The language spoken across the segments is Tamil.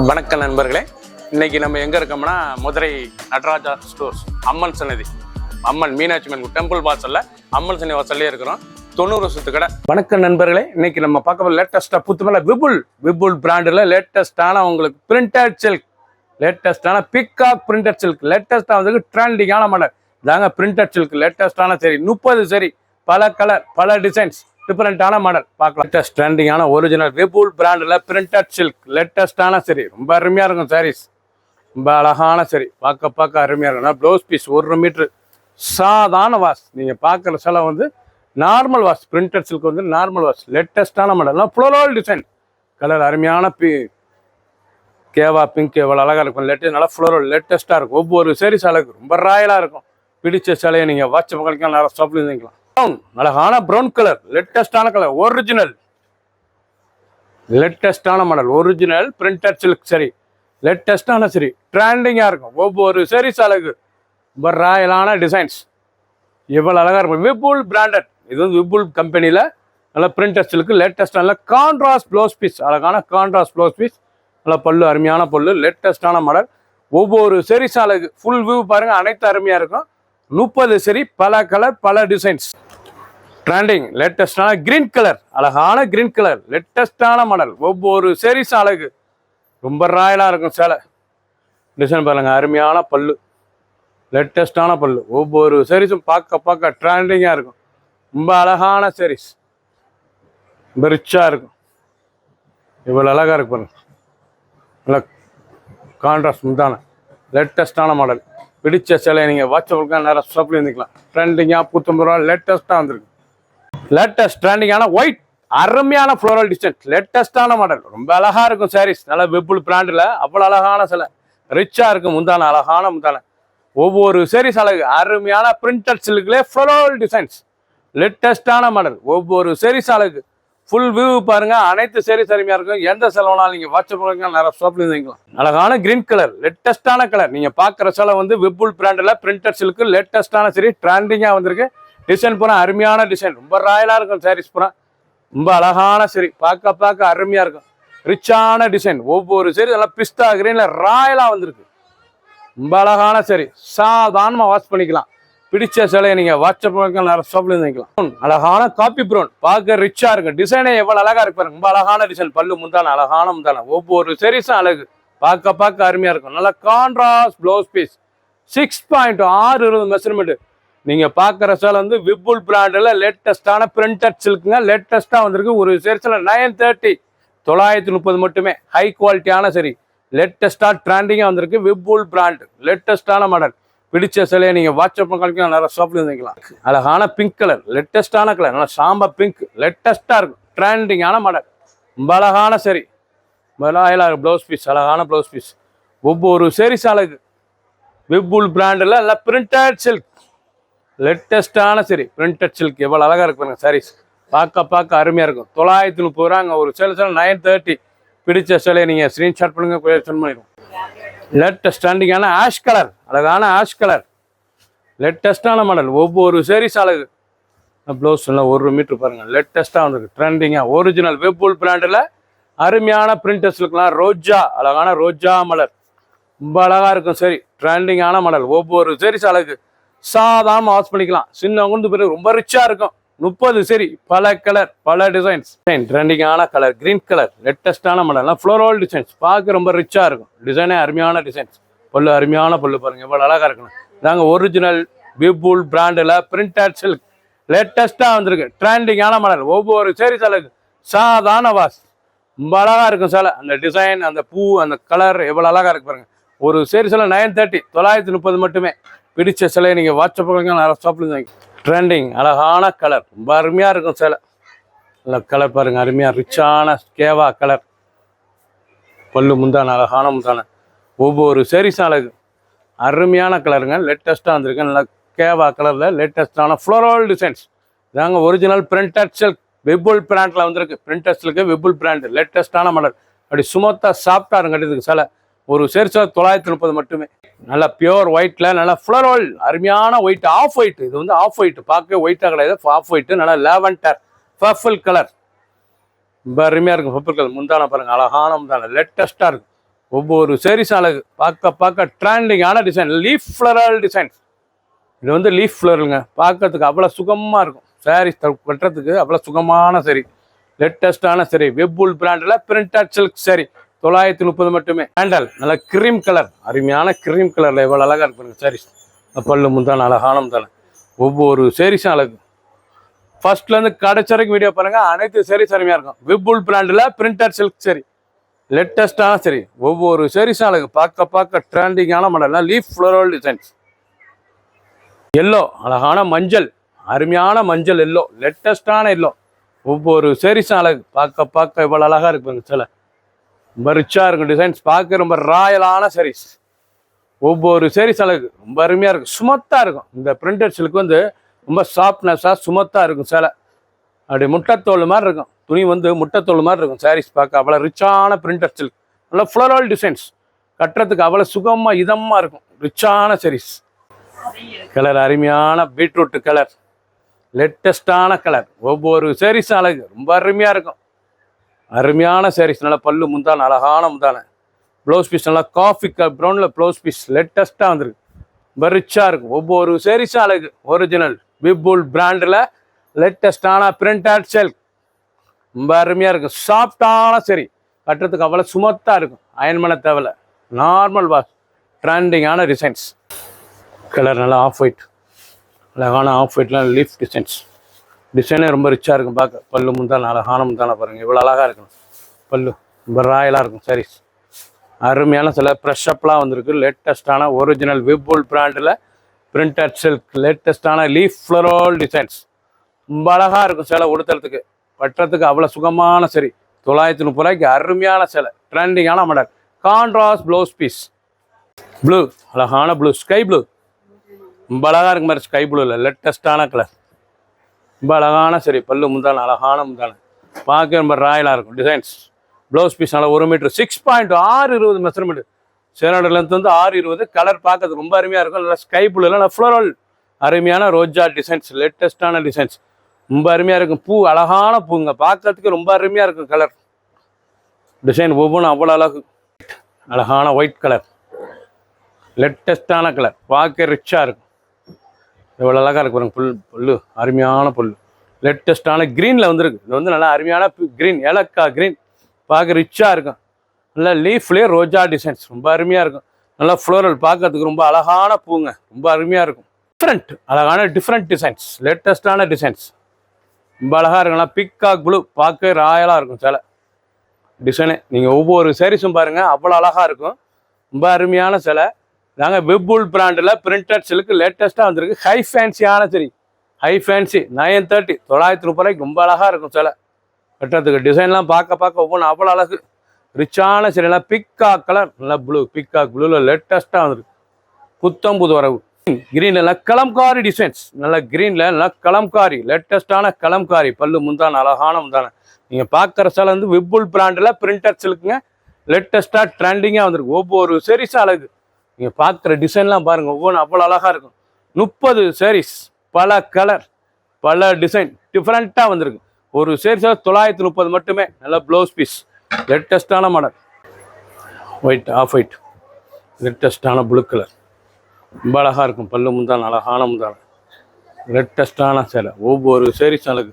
வணக்கம் நண்பர்களே, இன்னைக்கு நம்ம எங்க இருக்கோம்னா மதுரை நடராஜா ஸ்டோர்ஸ் அம்மன் சன்னதி, அம்மன் மீனாட்சி அம்மன் டெம்பிள் வாசல்ல அம்மன் சன்னதி வாசல்லே இருக்கிறோம். 90 வருஷத்து கடை. வணக்கம் நண்பர்களே, இன்னைக்கு நம்ம பார்க்க லேட்டஸ்டா புத்துமல விபுல் பிராண்டில் லேட்டஸ்டான உங்களுக்கு பிரிண்டட் சில்க், லேட்டஸ்டான பிக்காக் பிரிண்டட் சில்க், லேட்டஸ்டா வந்து ட்ரெண்டிங்கான மாடல் தாங்க பிரிண்டட் சில்க். லேட்டஸ்டான சரி 30 சரி, பல கலர் பல டிசைன்ஸ், டிஃபரெண்டான மாடல் பார்க்கலாம். லேட்டஸ்ட் ட்ரெண்டிங்கான ஒரிஜினல் விபுல் பிராண்டில் பிரிண்டட் சில்க் லேட்டஸ்டான சரி, ரொம்ப அருமையாக இருக்கும் சாரீஸ், ரொம்ப அழகான சரி, பார்க்க அருமையாக இருக்கும். ப்ளவுஸ் பீஸ் 1 மீட்ரு சாதாரண வாஷ், நீங்கள் பார்க்குற சில வந்து நார்மல் வாஷ், பிரிண்டட் சில்க் வந்து நார்மல் வாஷ், லேட்டஸ்டான மாடல், ஃப்ளோரல் டிசைன், கலர் அருமையான கேவா பிங்க் எவ்வளோ அழகாக இருக்கும். நல்லா ஃப்ளோரல் லேட்டஸ்ட்டாக இருக்கும். ஒவ்வொரு சாரீஸ் அழகு ரொம்ப ராயலாக இருக்கும். பிடிச்ச சிலையை நீங்கள் வாட்ச் பண்ணிக்கலாம், நிறைய ஸ்டாப்ல இருந்துக்கலாம். அழகான ப்ரௌன் கலர், லேட்டஸ்டான கலர், ஒரிஜினல் லேட்டஸ்டான மாடல், ஒரிஜினல் பிரிண்டட் சில்க் சரி, லேட்டஸ்டான சரி, ட்ரெண்டிங்காக இருக்கும். ஒவ்வொரு சாரீஸ் அழகு ரொம்ப ராயலான டிசைன்ஸ், எவ்வளோ அழகாக இருக்கும். விபுல் பிராண்டட், இது வந்து விபுல் கம்பெனியில் நல்லா பிரிண்டட் சில்க் லேட்டஸ்டான கான்ட்ராஸ்ட் ப்ளவுஸ் பீஸ், அழகான கான்ட்ராஸ்ட் ப்ளவுஸ் பீஸ், நல்லா பல்லு அருமையான பல்லு, லேட்டஸ்டான மாடல். ஒவ்வொரு சாரீஸ் அழகு, ஃபுல் வியூ பாருங்கள், அனைத்து அருமையாக இருக்கும். 30 சரி, பல கலர் பல டிசைன்ஸ், ட்ரெண்டிங் லேட்டஸ்டான கிரீன் கலர், அழகான கிரீன் கலர், லேட்டஸ்டான மாடல். ஒவ்வொரு சாரீஸ் அழகு ரொம்ப ராயலாக இருக்கும். சேலை டிசைன் பாருங்க, அருமையான பல்லு, லேட்டஸ்டான பல்லு. ஒவ்வொரு சாரீஸும் பார்க்க ட்ரெண்டிங்காக இருக்கும். ரொம்ப அழகான சாரீஸ், ரொம்ப ரிச்சாக இருக்கும். இவ்வளோ அழகாக இருக்கு பாருங்க, நல்லா கான்ட்ராஸ்ட் முந்தான லேட்டஸ்டான மாடல். பிடிச்ச சிலையை நீங்கள் வாட்ஸ்அப்புக்கு நிறைய ஷாப்ல இருந்துக்கலாம். ட்ரெண்டிங்காக 50 ரூபா லேட்டஸ்ட்டாக வந்திருக்கு. லேட்டஸ்ட் ட்ரெண்டிங்கான ஒயிட் அருமையான ஃப்ளோரல் டிசைன், லேட்டஸ்டான மாடல், ரொம்ப அழகா இருக்கும் சாரீஸ். நல்லா விபுல் பிராண்டில் அவ்வளோ அழகான சிலை, ரிச்சாக இருக்கும். முந்தான அழகான முந்தான, ஒவ்வொரு சாரீஸ் அழகு, அருமையான பிரிண்டட் சில்க்லேயே ஃப்ளோரல் டிசைன்ஸ், லேட்டஸ்டான மாடல். ஒவ்வொரு சாரீஸ் அழகு, ஃபுல் வியூ பாருங்க, அனைத்து சாரீஸ் அருமையாக இருக்கும். எந்த செலவுனாலும் நீங்கள் வாட்ஸ்அப் பண்ணுங்க, நிறைய ஷாப்ல இருந்துக்கலாம். அழகான கிரீன் கலர், லேட்டஸ்டான கலர். நீங்கள் பார்க்குற சிலை வந்து விபுல் பிராண்டில் பிரிண்டட் சில்க் லேட்டஸ்டான சரி, ட்ரெண்டிங்காக வந்திருக்கு. டிசைன் பூரா அருமையான டிசைன், ரொம்ப ராயலாக இருக்கும் சாரீஸ் பூரா, ரொம்ப அழகான சரி, பார்க்க அருமையாக இருக்கும். ரிச்சான டிசைன், ஒவ்வொரு சரி நல்லா பிஸ்தா கிரீனில் ராயலாக வந்திருக்கு. ரொம்ப அழகான சரி, சாதாரணமாக வாஷ் பண்ணிக்கலாம். பிடிச்ச சிலையை நீங்கள் வாட்ஸ்அப் நிறைய ஷாப்ல இருந்துக்கலாம். அழகான காப்பி ப்ரௌன், பார்க்க ரிச்சாக இருக்கும். டிசைனே எவ்வளோ அழகாக இருக்கு பாருங்க, ரொம்ப அழகான டிசைன், பல்லு முந்தான அழகான முந்தான. ஒவ்வொரு சாரீஸும் அழகு, பார்க்க அருமையாக இருக்கும். நல்லா கான்ட்ராஸ்ட் ப்ளவுஸ் பீஸ் 6.6 மெஷர்மெண்ட். நீங்கள் பார்க்குற சேலை வந்து விபுல் பிராண்டில் லேட்டஸ்டான பிரிண்டட் சில்க்குங்க, லேட்டஸ்ட்டாக வந்திருக்கு. ஒரு சேரீஸில் 930 930 மட்டுமே, ஹை குவாலிட்டியான சரி, லேட்டஸ்ட்டாக ட்ரெண்டிங்காக வந்திருக்கு. விபுல் பிராண்ட் லேட்டஸ்டான மாடல். பிடிச்ச சிலையை நீங்கள் வாட்ஸ்அப் பண்ணிக்கலாம், நிறைய ஷாப்ல இருந்துக்கலாம். அழகான பிங்க் கலர், லேட்டஸ்டான கலர், நல்லா சாம்பா பிங்க், லேட்டஸ்ட்டாக இருக்கும். ட்ரெண்டிங்கான மாடல், ரொம்ப அழகான சரி, ப்ளவுஸ் பீஸ், அழகான ப்ளவுஸ் பீஸ். ஒவ்வொரு சாரீஸ் அழகு, விபுல் பிராண்டில் நல்லா பிரிண்டட் சில்க், லேட்டஸ்டான சரி, பிரிண்டட் சில்க், எவ்வளோ அழகாக இருக்கு சாரீஸ், பார்க்க அருமையாக இருக்கும். 930 ரூபாங்க ஒரு சேலை. 930. பிடிச்ச சிலையை நீங்கள் ஸ்க்ரீன்ஷாட் பண்ணுங்க, சென்ட் பண்ணிடுவோம். லேட்டஸ்ட் ட்ரெண்டிங்கான ஆஷ் கலர், அழகான ஆஷ் கலர், லேட்டஸ்டான மாடல். ஒவ்வொரு சாரீஸ் அழகு, ப்ளவுஸ் நல்லா 1 மீட்ரு பாருங்கள், லேட்டஸ்ட்டாக வந்திருக்கு. ட்ரெண்டிங்காக ஒரிஜினல் விபுல் பிராண்டில் அருமையான பிரிண்டட் சில்க்லாம், ரோஜா, அழகான ரோஜா மலர், ரொம்ப அழகாக இருக்கும். சரி, ட்ரெண்டிங்கான மாடல். ஒவ்வொரு சாரீஸ் அழகு, சாதாரண வாஷ் பண்ணிக்கலாம். சின்னவங்க பிறகு ரொம்ப ரிச்சாக இருக்கும். 30 சரி, பல கலர் பல டிசைன்ஸ், ட்ரெண்டிங்கான கலர் கிரீன் கலர், லேட்டஸ்டான மாடல்லாம் ஃப்ளோரல் டிசைன்ஸ், பார்க்க ரொம்ப ரிச்சாக இருக்கும். டிசைனே அருமையான டிசைன்ஸ், பல்லு அருமையான பல்லு பாருங்க, எவ்வளோ அழகாக இருக்கணும். நாங்கள் ஒரிஜினல் விபுல் பிராண்டில் பிரிண்டட் சில்க் லேட்டஸ்ட்டாக வந்திருக்கு. ட்ரெண்டிங்கான மாடல். ஒவ்வொரு சாரீஸ் அழகு, சாதாரண வாஷ், ரொம்ப அழகாக இருக்கும் சேலை. அந்த டிசைன், அந்த பூ, அந்த கலர் எவ்வளோ அழகாக இருக்கு பாருங்க. ஒரு சாரீஸில் 930 930 மட்டுமே. பிடிச்ச சிலையை நீங்கள் வாட்ஸ்அப் பண்ணுங்க, நிறைய ஷாப்ல வாங்கி. ட்ரெண்டிங் அழகான கலர், ரொம்ப அருமையாக இருக்கும் சேலை. நல்லா கலர் பாருங்கள், அருமையாக ரிச்சான கேவா கலர், பல்லு முந்தான அழகான முந்தான. ஒவ்வொரு சாரீஸும் அழகு, அருமையான கலருங்க, லேட்டஸ்ட்டாக வந்திருக்கு. நல்லா கேவா கலரில் லேட்டஸ்டான ஃப்ளோரல் டிசைன்ஸ். இதாங்க ஒரிஜினல் பிரிண்டட் சில்க், விபுல் பிராண்டில் வந்திருக்கு. பிரிண்டட் சில்க்கு விபுல் பிராண்ட், லேட்டஸ்டான மாடல். அப்படி சுமத்தாக சாஃப்டாக இருங்கட்டுதுக்கு சிலை. ஒரு சேரீஸில் 930 மட்டுமே. நல்லா பியோர் ஒயிட்ல, நல்லா ஃப்ளோரல் அருமையான ஒயிட், ஆஃப் ஒயிட். இது வந்து ஆஃப் ஒயிட், பார்க்க ஒயிட்டாக கிடையாது, ஆஃப் ஒயிட். நல்லா லாவெண்டர் பர்பிள் கலர், ரொம்ப அருமையாக இருக்கும். பர்பிள் கலர் முந்தான பாருங்க, அழகான முந்தான, லேட்டஸ்ட்டாக இருக்கும். ஒவ்வொரு sarees அழகு பார்க்க ட்ரெண்டிங்கான டிசைன். Leaf ஃப்ளரல் design. இது வந்து லீஃப் ஃப்ளருங்க. பார்க்கறதுக்கு அவ்வளோ சுகமாக இருக்கும். சாரீஸ் கட்டுறதுக்கு அவ்வளோ சுகமான சரி. லேட்டஸ்டான சரி. வெப்புல் பிராண்டில் பிரிண்டட் சில்க் சரி. 930 மட்டுமே. ஹேண்டல் நல்ல கிரீம் கலர். அருமையான கிரீம் கலரில் எவ்வளோ அழகாக இருக்குங்க சாரீஸ். பல்லு முந்தான அழகான முந்தான. ஒவ்வொரு சாரீஸும் அழகு. ஃபர்ஸ்ட்லேருந்து கடைசி வரைக்கும் வீடியோ பாருங்க. அனைத்து சாரீஸ் அருமையாக இருக்கும். வெப்புல் பிராண்டில் பிரிண்டட் சில்க் சரி. லேட்டஸ்டான சரி. ஒவ்வொரு சாரீஸும் அழகு. பார்க்க ட்ரெண்டிங்கான model. Leaf floral designs. Yellow அழகான மஞ்சள். அருமையான மஞ்சள் எல்லோ. லேட்டஸ்டான எல்லோ. ஒவ்வொரு சாரீஸும் அழகு. பார்க்க இவ்வளோ அழகாக இருக்குங்க சில. ரொம்ப ரிச்சாக இருக்கும் டிசைன்ஸ். பார்க்க ரொம்ப ராயலான சாரீஸ். ஒவ்வொரு சாரீஸ் அழகு. ரொம்ப அருமையாக இருக்கும். சுமத்தாக இருக்கும். இந்த பிரிண்டட் சில்க் வந்து ரொம்ப சாஃப்ட்னஸாக சுமத்தாக இருக்கும் சேலை. அப்படி முட்டைத்தோல் மாதிரி இருக்கும். துணி வந்து முட்டைத்தோல் மாதிரி இருக்கும். சாரீஸ் பார்க்க அவ்வளோ ரிச்சான பிரிண்டட் சில்க். நல்லா ஃப்ளோரல் டிசைன்ஸ். கட்டுறதுக்கு அவ்வளோ சுகமாக இதமாக இருக்கும். ரிச்சான சாரீஸ். கலர் அருமையான பீட்ரூட் கலர். லேட்டஸ்டான கலர். ஒவ்வொரு சாரீஸும் அழகு. ரொம்ப அருமையாக இருக்கும். அருமையான சாரீஸ். நல்லா பல்லு முந்தான அழகான முந்தான. ப்ளவுஸ் பீஸ் நல்லா காஃபி ப்ரௌனில் ப்ளவுஸ் பீஸ் லேட்டஸ்ட்டாக வந்துருக்கு. ரொம்ப ரிச்சாக இருக்கும். ஒவ்வொரு சாரீஸும் அழகு. ஒரிஜினல் விபுல் பிராண்டில் லேட்டஸ்டான பிரிண்டட் சில்க். ரொம்ப அருமையாக இருக்கும். சாஃப்டான சரி. கட்டுறதுக்கு அவ்வளோ சுமத்தாக இருக்கும். அயன் பண்ண தேவையில்ல. Normal wash. ட்ரெண்டிங்கான டிசைன்ஸ். கலர் நல்லா ஆஃப் ஒயிட். அழகான ஆஃப் ஒயிட்லாம் லீஃப் டிசைன்ஸ். டிசைனே ரொம்ப ரிச்சாக இருக்கும் பார்க்க. பல்லு முந்தான அழகான முந்தான பாருங்கள். இவ்வளோ அழகாக இருக்கணும். பல்லு ரொம்ப ராயலாக இருக்கும் சாரீஸ். அருமையான சில ப்ரெஷ்அப்லாம் வந்திருக்கு. லேட்டஸ்டான ஒரிஜினல் விபுல் பிராண்டில் பிரிண்டட் சில்க். லேட்டஸ்டான லீஃப் ஃப்ளோரல் டிசைன்ஸ். ரொம்ப அழகாக இருக்கும் சேலை. உடுத்துறதுக்கு கட்டுறதுக்கு அவ்வளோ சுகமான சரி. 930 ரூபாய்க்கு அருமையான சேலை. ட்ரெண்டிங்கான model. Contrast blouse piece. Blue அழகான ப்ளூ. Sky blue. ரொம்ப அழகாக இருக்கு மாதிரி. ஸ்கை ப்ளூவில் லேட்டஸ்டான கலர். ரொம்ப அழகான சரி. பல்லு முந்தான அழகான முந்தான. பார்க்க ரொம்ப ராயலாக இருக்கும் டிசைன்ஸ். ப்ளவுஸ் பீஸ் நல்லா 1 மீட்டர் 6.620 மெஷர்மெண்ட். சேனோட லென்த் வந்து 620. கலர் பார்க்கறது ரொம்ப அருமையாக இருக்கும். நல்லா ஸ்கை ப்ளூவில் நல்லா ஃப்ளோரல் அருமையான ரோஜா டிசைன்ஸ். லேட்டஸ்டான டிசைன்ஸ். ரொம்ப அருமையாக இருக்கும். பூ அழகான பூங்க. பார்க்கறதுக்கு ரொம்ப அருமையாக இருக்கும். கலர் டிசைன் ஒவ்வொன்றும் அவ்வளோ அழகு. அழகான ஒயிட் கலர். லேட்டஸ்டான கலர். பார்க்க ரிச்சாக இருக்கும். எவ்வளோ அழகாக இருக்கு பாருங்க. புல்லு அருமையான புல். லேட்டஸ்டான க்ரீனில் வந்துருக்கு. இது வந்து நல்லா அருமையான க்ரீன். ஏலக்காய் க்ரீன். பார்க்க ரிச்சாக இருக்கும். நல்லா லீஃப்லேயே ரோஜா டிசைன்ஸ். ரொம்ப அருமையாக இருக்கும். நல்லா ஃப்ளோரல். பார்க்கறதுக்கு ரொம்ப அழகான பூங்க. ரொம்ப அருமையாக இருக்கும். அழகான டிஃப்ரெண்ட் டிசைன்ஸ். லேட்டஸ்டான டிசைன்ஸ். ரொம்ப அழகாக இருக்கும். நல்லா பிக்காக் ப்ளூ. பார்க்க ராயலாக இருக்கும் சேலை. டிசைனு நீங்கள் ஒவ்வொரு சாரீஸும் பாருங்கள். அவ்வளோ அழகாக இருக்கும். ரொம்ப அருமையான சேலை. நாங்கள் வெப்புல் பிராண்டில் பிரிண்டட் சில்க் லேட்டஸ்ட்டாக வந்திருக்கு. ஹை ஃபேன்சியான சரி. ஹை ஃபேன்சி 930 930 ரூபாய்க்கு ரொம்ப அழகாக இருக்கும் சேலை. கட்டுறதுக்கு டிசைன்லாம் பார்க்க ஒவ்வொன்றும் அவ்வளோ அழகு. ரிச்சான சரிலாம் பிக்காக் கலர். நல்லா ப்ளூ. பிக்காக் ப்ளூவில் லேட்டஸ்ட்டாக வந்துருக்கு. புத்தம் புது வரவு. க்ரீனில் நல்லா கலம்காரி டிசைன்ஸ். நல்லா க்ரீனில் நல்லா கலம்காரி. லேட்டஸ்ட்டான கலம்காரி. பல்லு முந்தான அழகான முந்தான. நீங்கள் பார்க்குற சேலை வந்து வெப்புல் பிராண்டில் பிரிண்டட் சில்க்குங்க. லேட்டஸ்ட்டாக ட்ரெண்டிங்காக வந்துருக்கு. ஒவ்வொரு சாரீஸும் அழகு. நீங்கள் பார்க்குற டிசைன்லாம் பாருங்கள். ஒவ்வொன்றும் அவ்வளோ அழகாக இருக்கும். 30 சாரீஸ். பல கலர் பல டிசைன் டிஃப்ரெண்ட்டாக வந்திருக்கு. ஒரு சாரீஸாக 930 மட்டுமே. நல்லா ப்ளவுஸ் பீஸ். லேட்டஸ்டான மாடல். White off white. லேட்டஸ்டான ப்ளூ கலர். ரொம்ப அழகாக இருக்கும். பல்லு முந்தான அழகான முந்தான. லேட்டஸ்டான சேலை. ஒவ்வொரு சாரீஸ் அழகு.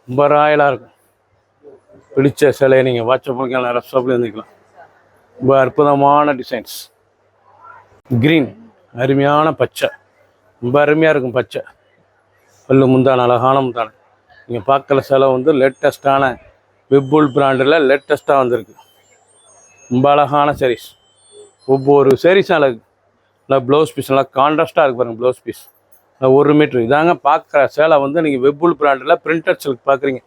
ரொம்ப ராயலாக இருக்கும். பிடிச்ச சேலையை நீங்கள் வாட்ஸ்அப் பண்ணிக்கலாம். ரெஸ்டாப்பில் இருந்துக்கலாம். ரொம்ப அற்புதமான டிசைன்ஸ். க்ரீன் அருமையான பச்சை. ரொம்ப அருமையாக இருக்கும் பச்சை. பல்லு முந்தான அழகான முந்தான. நீங்கள் பார்க்குற சேலை வந்து லேட்டஸ்ட்டான வெப்புல் பிராண்டில் லேட்டஸ்ட்டாக வந்திருக்கு. ரொம்ப அழகான சாரீஸ். ஒவ்வொரு சாரீஸும் அழகு. நல்லா ப்ளவுஸ் பீஸ் நல்லா கான்ட்ராஸ்ட்டாக இருக்குது பாருங்கள். ப்ளவுஸ் பீஸ் நல்லா 1 மீட்ரு. இதாங்க பார்க்குற சேலை வந்து நீங்கள் வெப்புல் பிராண்டில் பிரிண்டட் சில்க் பார்க்குறீங்க.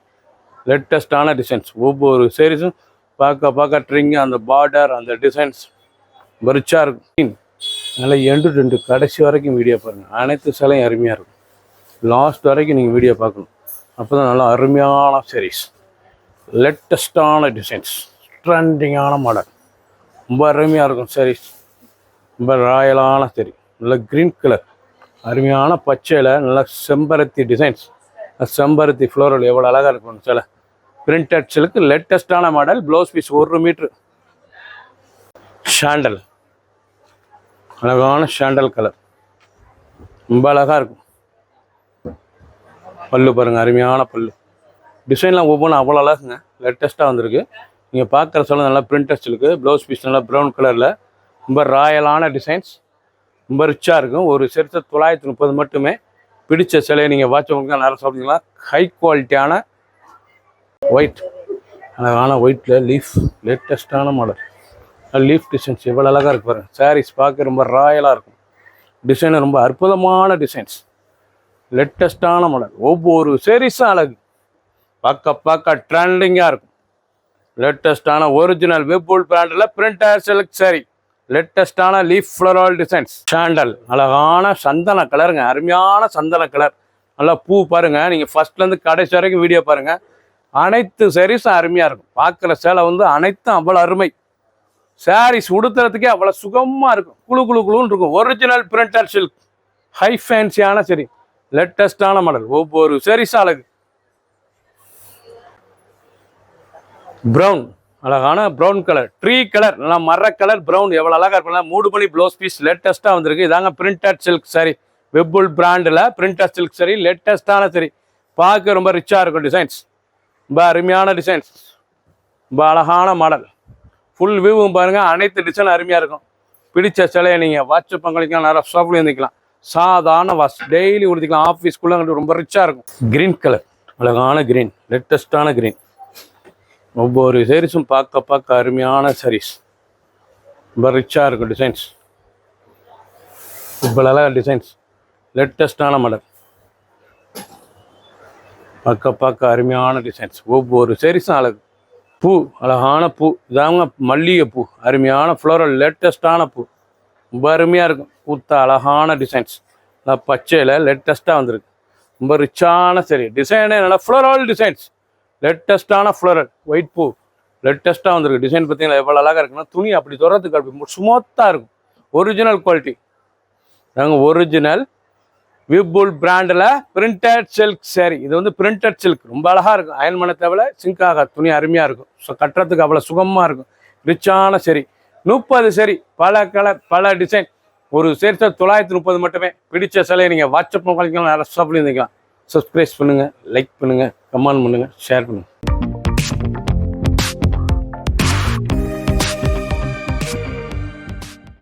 லேட்டஸ்ட்டான டிசைன்ஸ். ஒவ்வொரு சாரீஸும் பார்க்க ட்ரிங்கு. அந்த பார்டர் அந்த டிசைன்ஸ் ரிச்சாக இருக்கும். நல்லா எண்டு கடைசி வரைக்கும் வீடியோ பாருங்கள். அனைத்து சேலையும் அருமையாக இருக்கும். லாஸ்ட் வரைக்கும் நீங்கள் வீடியோ பார்க்கணும். அப்போ தான் நல்லா அருமையான சாரீஸ். லேட்டஸ்டான டிசைன்ஸ். ட்ரெண்டிங்கான மாடல். ரொம்ப அருமையாக இருக்கும் சாரீஸ். ரொம்ப ராயலான சாரி. நல்ல க்ரீன் கலர். அருமையான பச்சையில் நல்லா செம்பருத்தி டிசைன்ஸ். செம்பருத்தி ஃப்ளோரல் எவ்வளோ அழகாக இருக்கும் சில. பிரிண்டட் சில்க் லேட்டஸ்டான model. Blouse piece 1 metre. Sandal, அழகான சாண்டல் கலர், ரொம்ப அழகாக இருக்கும். பல்லு பாருங்கள், அருமையான பல்லு. டிசைன்லாம் ஒவ்வொன்றும் அவ்வளோ அழகுங்க, லேட்டஸ்ட்டாக வந்திருக்கு. நீங்கள் பார்க்குற சொல்ல நல்லா பிரிண்டர்ஸ் இருக்குது. ப்ளவுஸ் பீஸ் நல்லா ப்ரௌன் கலரில் ரொம்ப ராயலான டிசைன்ஸ், ரொம்ப ரிச்சாக இருக்கும். ஒரு செட்டு 930 மட்டுமே. பிடிச்ச சிலையை நீங்கள் வாட்ச் உங்களுக்கு நேரம் சாப்பிட்டீங்களா. ஹை குவாலிட்டியான ஒயிட், அழகான ஒயிட்டில் லீஃப், லேட்டஸ்ட்டான மாடல். லீஃப் டிசைன்ஸ் எவ்வளோ அழகாக இருக்கு பாருங்கள். சாரீஸ் பார்க்க ரொம்ப ராயலாக இருக்கும். டிசைன் ரொம்ப அற்புதமான டிசைன்ஸ், லேட்டஸ்ட்டான மாடல். ஒவ்வொரு சாரீஸும் அழகு, பார்க்க ட்ரெண்டிங்காக இருக்கும். லேட்டஸ்ட்டான ஒரிஜினல் விபுல் பிராண்டில் பிரிண்டட் சில்க் சாரி, லேட்டஸ்ட்டான லீஃப் ஃப்ளோரல் டிசைன்ஸ். சாண்டல், அழகான சந்தன கலருங்க, அருமையான சந்தன கலர். நல்லா பூ பாருங்கள். நீங்கள் ஃபஸ்ட்லேருந்து கடைசி வரைக்கும் வீடியோ பாருங்கள். அனைத்து சாரீஸும் அருமையாக இருக்கும். பார்க்குற சேலை வந்து அனைத்தும் அவ்வளோ அருமை. சாரீஸ் உடுத்துறதுக்கே அவ்வளோ சுகமாக இருக்கும், குழு குழு குழுன்னு இருக்கும். ஒரிஜினல் பிரிண்டட் சில்க், ஹை ஃபேன்சியான சரி, லேட்டஸ்டான மாடல். ஒவ்வொரு சாரீஸும் அழகு. ப்ரௌன், அழகான ப்ரௌன் கலர், ட்ரீ கலர், நல்லா மர கலர் ப்ரௌன், எவ்வளோ அழகாக இருக்கும். 3 மணி ப்ளவுஸ் பீஸ் லேட்டஸ்ட்டாக வந்திருக்கு. இதாங்க பிரிண்டட் சில்க் சாரி, விபுல் பிராண்டில் பிரிண்டட் சில்க் சாரி, லேட்டஸ்ட்டான சரி. பார்க்க ரொம்ப ரிச்சாக இருக்கும். டிசைன்ஸ் ரொம்ப அருமையான டிசைன்ஸ், ரொம்ப அழகான மாடல். ஃபுல் வியூவும் பாருங்கள். அனைத்து டிசைன் அருமையாக இருக்கும். பிடிச்ச சிலையை நீங்கள் வாட்ஸ்அப் பங்களிக்கலாம், நிறைய ஷாப்பில் இருந்துக்கலாம். சாதாரண வாஷ் டெய்லி உடுத்திக்கலாம். ஆஃபீஸ்க்குள்ளே ரொம்ப ரிச்சாக இருக்கும். க்ரீன் கலர், அழகான க்ரீன், லேட்டஸ்ட்டான க்ரீன். ஒவ்வொரு சாரீஸும் பார்க்க அருமையான சாரீஸ், ரொம்ப ரிச்சாக இருக்கும். டிசைன்ஸ் இப்போ அழகாக டிசைன்ஸ், லேட்டஸ்ட்டான மாடல். பார்க்க அருமையான டிசைன்ஸ். ஒவ்வொரு சாரீஸும் அழகு. பூ, அழகான பூ, இதாங்க மல்லிகை பூ, அருமையான ஃப்ளோரல், லேட்டஸ்ட்டான பூ, ரொம்ப அருமையாக இருக்கும். பூத்த அழகான டிசைன்ஸ், நல்லா பச்சையில் லேட்டஸ்ட்டாக வந்திருக்கு. ரொம்ப ரிச்சான சரி. டிசைனே நல்லா ஃப்ளோரல் டிசைன்ஸ், லேட்டஸ்ட்டான ஃப்ளோரல் ஒயிட் பூ, லேட்டஸ்ட்டாக வந்திருக்கு. டிசைன் பார்த்தீங்கன்னா எவ்வளோ அழகாக இருக்குன்னா, துணி அப்படி துறத்துக்கு அப்படி ஸ்மூத்தாக இருக்கும். Original quality. நாங்கள் ஒரிஜினல் விபுல் பிராண்டில் பிரிண்டட் சில்க் சாரி. இது வந்து பிரிண்டட் சில்க், ரொம்ப அழகாக இருக்கும். அயன் பண்ண தேவையில்ல, சிங்க் ஆகாது, துணி அருமையாக இருக்கும். ஸோ கட்டுறதுக்கு அவ்வளோ சுகமாக இருக்கும். ரிச்சான சரி. 30 சரி, பல கலர், பல டிசைன். ஒரு சேரி 930 மட்டுமே. பிடிச்ச சிலையை நீங்கள் வாட்ஸ்அப் பண்ணிக்கலாம், நிறைய ஷாப்பில் இருந்துக்கலாம். சப்ஸ்கிரைப் பண்ணுங்கள், லைக் பண்ணுங்கள், கமெண்ட் பண்ணுங்கள், ஷேர் பண்ணுங்கள்.